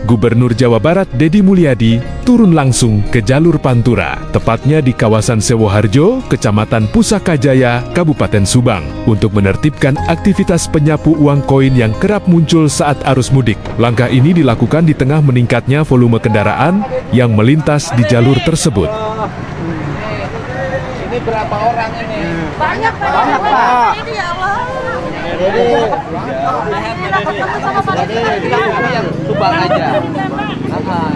Gubernur Jawa Barat Deddy Mulyadi turun langsung ke jalur Pantura, tepatnya di kawasan Sewoharjo, Kecamatan Pusaka Jaya, Kabupaten Subang, untuk menertibkan aktivitas penyapu uang koin yang kerap muncul saat arus mudik. Langkah ini dilakukan di tengah meningkatnya volume kendaraan yang melintas di jalur tersebut. Ini berapa orang ini? Banyak Pak. Ini ya Allah. Yang Subang aja.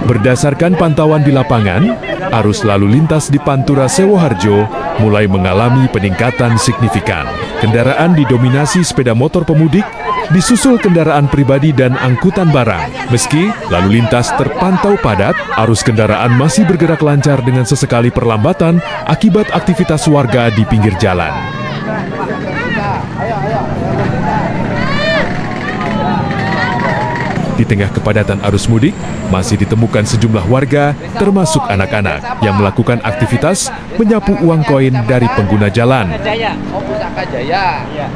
Berdasarkan pantauan di lapangan, arus lalu lintas di Pantura Sewoharjo mulai mengalami peningkatan signifikan. Kendaraan didominasi sepeda motor pemudik, disusul kendaraan pribadi dan angkutan barang. Meski lalu lintas terpantau padat, arus kendaraan masih bergerak lancar dengan sesekali perlambatan akibat aktivitas warga di pinggir jalan. Di tengah kepadatan arus mudik, masih ditemukan sejumlah warga, termasuk anak-anak, yang melakukan aktivitas menyapu uang koin dari pengguna jalan. Oh, Pusaka Jaya. Iya.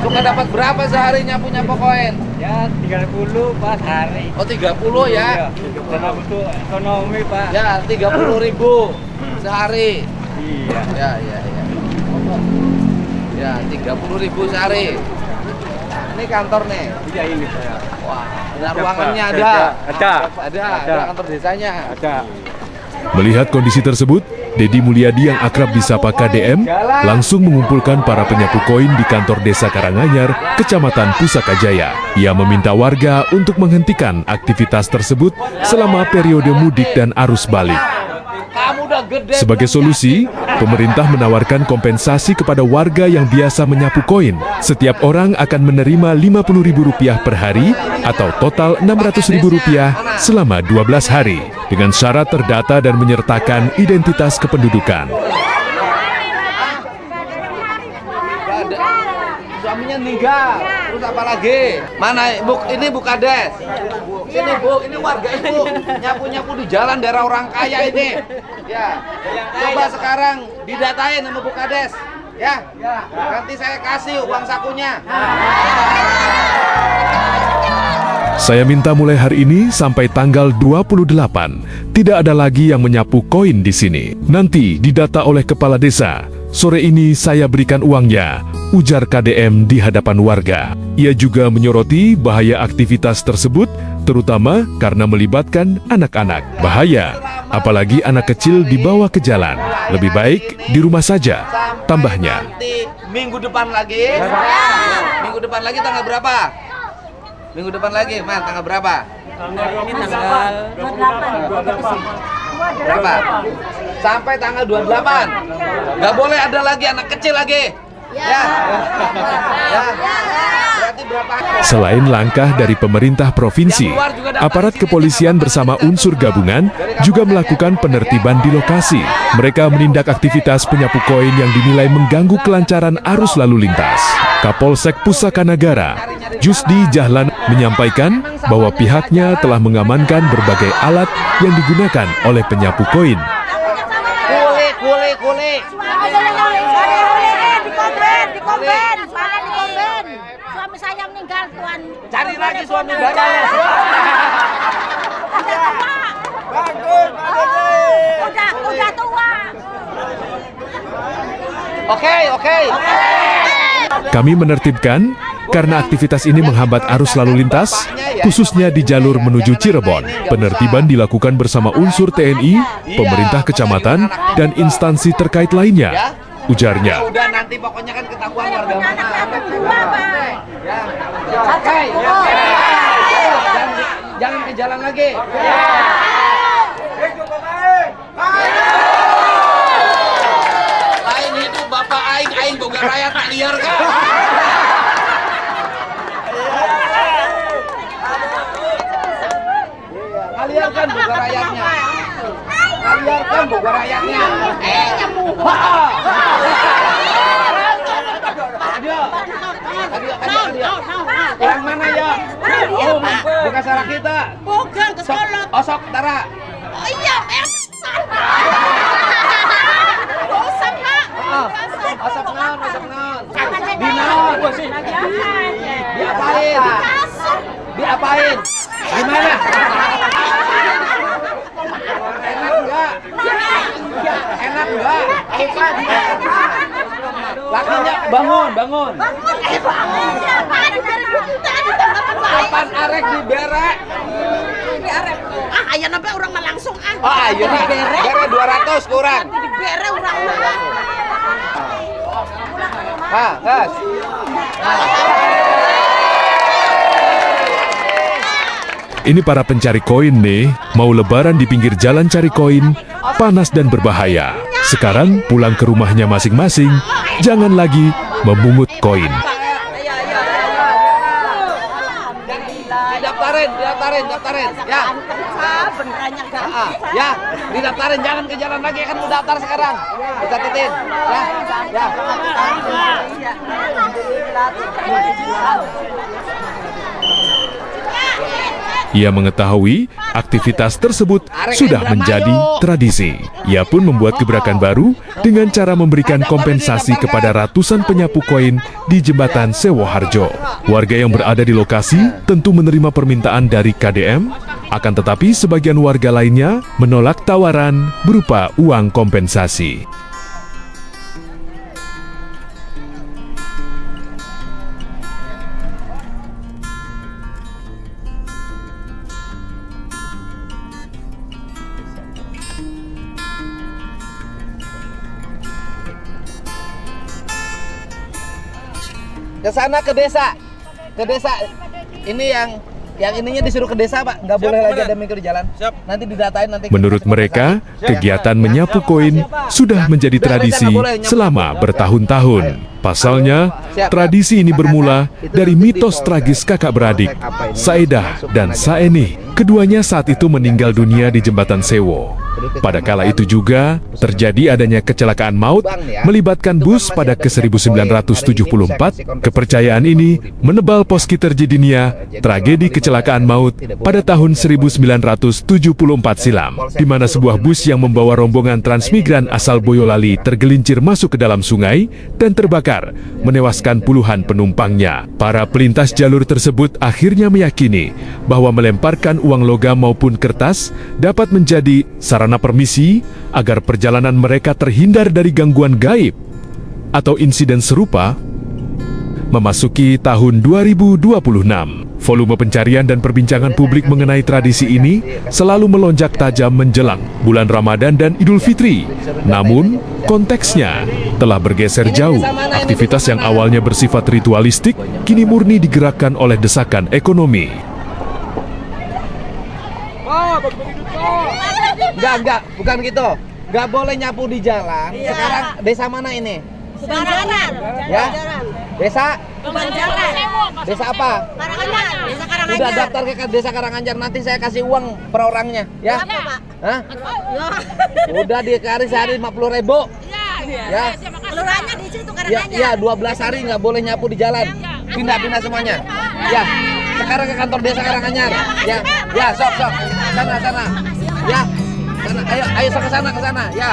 Suka dapat berapa sehari nyapu-nyapu koin? Ya 30 Pak hari. Oh 30 ya? Karena untuk ekonomi Pak. Ya 30.000 sehari. Iya. Ya. Ya 30.000 sehari. Ini kantor nih. Iya ini saya. Wah, ada ruangannya ada. Ada kantor desanya. Ada. Melihat kondisi tersebut, Deddy Mulyadi yang akrab disapa KDM langsung mengumpulkan para penyapu koin di kantor desa Karanganyar, Kecamatan Pusaka Jaya. Ia meminta warga untuk menghentikan aktivitas tersebut selama periode mudik dan arus balik. Sebagai solusi, pemerintah menawarkan kompensasi kepada warga yang biasa menyapu koin. Setiap orang akan menerima Rp50.000 per hari atau total Rp600.000 selama 12 hari dengan syarat terdata dan menyertakan identitas kependudukan. Suaminya meninggal. Terus apa lagi? Mana ini Bu Kades? Sini Bu, ini warga Ibu nyapu-nyapu di jalan daerah orang kaya ini. Ya. Coba sekarang didatain sama Bu Kades. Ya. Nanti saya kasih uang sakunya. Saya minta mulai hari ini sampai tanggal 28, tidak ada lagi yang menyapu koin di sini. Nanti didata oleh kepala desa. Sore ini saya berikan uangnya, ujar KDM di hadapan warga. Ia juga menyoroti bahaya aktivitas tersebut, terutama karena melibatkan anak-anak. Bahaya, apalagi anak kecil dibawa ke jalan. Lebih baik di rumah saja, tambahnya. Nanti minggu depan lagi. Minggu depan lagi tanggal berapa? Minggu depan lagi, Man, tanggal berapa? Ini tanggal 28. Berapa? Sampai tanggal 28. Nggak boleh ada lagi anak kecil lagi. Ya. Berarti berapa? Selain langkah dari pemerintah provinsi, aparat kepolisian bersama unsur gabungan juga melakukan penertiban di lokasi. Mereka menindak aktivitas penyapu koin yang dinilai mengganggu kelancaran arus lalu lintas. Kapolsek Pusaka Nagara, Jusdi Jahlan, menyampaikan bahwa pihaknya telah mengamankan berbagai alat yang digunakan oleh penyapu koin. Kulik. Di Komben. Suami saya meninggal, Tuan. Cari lagi suami baru. Udah tua. Oke. Kami menertibkan karena aktivitas ini menghambat arus lalu lintas, khususnya di jalur menuju Cirebon. Penertiban dilakukan bersama unsur TNI, pemerintah kecamatan, dan instansi terkait lainnya, ujarnya. Udah nanti pokoknya kan ketahuan warga mana. Oke. Jangan ke jalan lagi. Lain hidup Bapak aing boga rakyat tak liar kan. Liarkan boga rakyatnya. Liarkan boga rakyatnya. Yang mana ya? Oh, bukan salah kita. Bukan ke Solok. Osok Tara. Oh iya, Osok, Pak. Osok non. Di naon? Diapain? Diapain? Gimana? Lakinya bangun, bangun. Kapan arek diberek? Ayah nampak orang mah langsung Oh, ayo nak. Berek 200 kurang. Dibere orang mah. Gas. Ini para pencari koin nih, mau lebaran di pinggir jalan cari koin, panas dan berbahaya. Sekarang pulang ke rumahnya masing-masing, jangan lagi memungut koin. Didaftarin. Ya. Benerannya enggak. Ya, didaftarin, jangan ke jalan lagi, kan udah daftar sekarang. Dicatetin. Ya. Ia mengetahui aktivitas tersebut sudah menjadi tradisi. Ia pun membuat gebrakan baru dengan cara memberikan kompensasi kepada ratusan penyapu koin di jembatan Sewoharjo. Warga yang berada di lokasi tentu menerima permintaan dari KDM, akan tetapi sebagian warga lainnya menolak tawaran berupa uang kompensasi. Ke sana, ke desa. Ini yang ininya disuruh ke desa, Pak. Nggak boleh lagi ada mikir di jalan. Nanti didatain nanti. Menurut mereka, kegiatan menyapu koin sudah menjadi tradisi selama bertahun-tahun. Pasalnya, tradisi ini bermula dari mitos tragis kakak beradik, Saedah dan Saenih. Keduanya saat itu meninggal dunia di jembatan Sewo. Pada kala itu juga terjadi adanya kecelakaan maut melibatkan bus pada ke-1974. Kepercayaan ini menebal poski terjadinya tragedi kecelakaan maut pada tahun 1974 silam, di mana sebuah bus yang membawa rombongan transmigran asal Boyolali tergelincir masuk ke dalam sungai dan terbakar, menewaskan puluhan penumpangnya. Para pelintas jalur tersebut akhirnya meyakini bahwa melemparkan uang logam maupun kertas dapat menjadi sarana permisi agar perjalanan mereka terhindar dari gangguan gaib atau insiden serupa. Memasuki tahun 2026, volume pencarian dan perbincangan publik mengenai tradisi ini selalu melonjak tajam menjelang bulan Ramadan dan Idul Fitri. Namun, konteksnya telah bergeser jauh. Aktivitas yang awalnya bersifat ritualistik kini murni digerakkan oleh desakan ekonomi. Enggak, bukan gitu. Enggak boleh nyapu di jalan. Sekarang desa mana ini? Banjaran. Ya? Desa? Banjaran. Desa apa? Karanganyar. Desa Karanganyar. Udah daftar ke desa Karanganyar, nanti saya kasih uang per orangnya, ya? Berapa, Pak? Hah? Udah dikasih sehari 50.000. Ya. Kelurahannya di situ Ya, Karanganyar. 12 hari nggak boleh nyapu di jalan. Pindah semuanya. Ya. Sekarang ke kantor desa Karanganyar. Ya. Ya, sok. Sana. Ya. Sana. Ayo ke sana. Ya.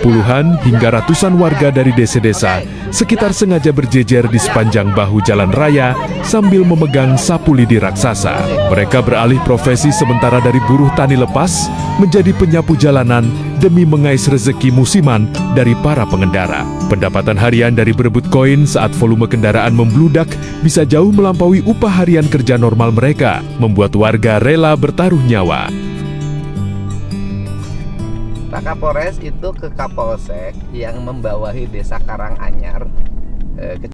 Puluhan hingga ratusan warga dari desa-desa sekitar sengaja berjejer di sepanjang bahu jalan raya sambil memegang sapu lidi raksasa. Mereka beralih profesi sementara dari buruh tani lepas menjadi penyapu jalanan demi mengais rezeki musiman dari para pengendara. Pendapatan harian dari berebut koin saat volume kendaraan membludak bisa jauh melampaui upah harian kerja normal mereka, membuat warga rela bertaruh nyawa. Pak Kapolres itu ke Kapolsek yang membawahi desa Karanganyar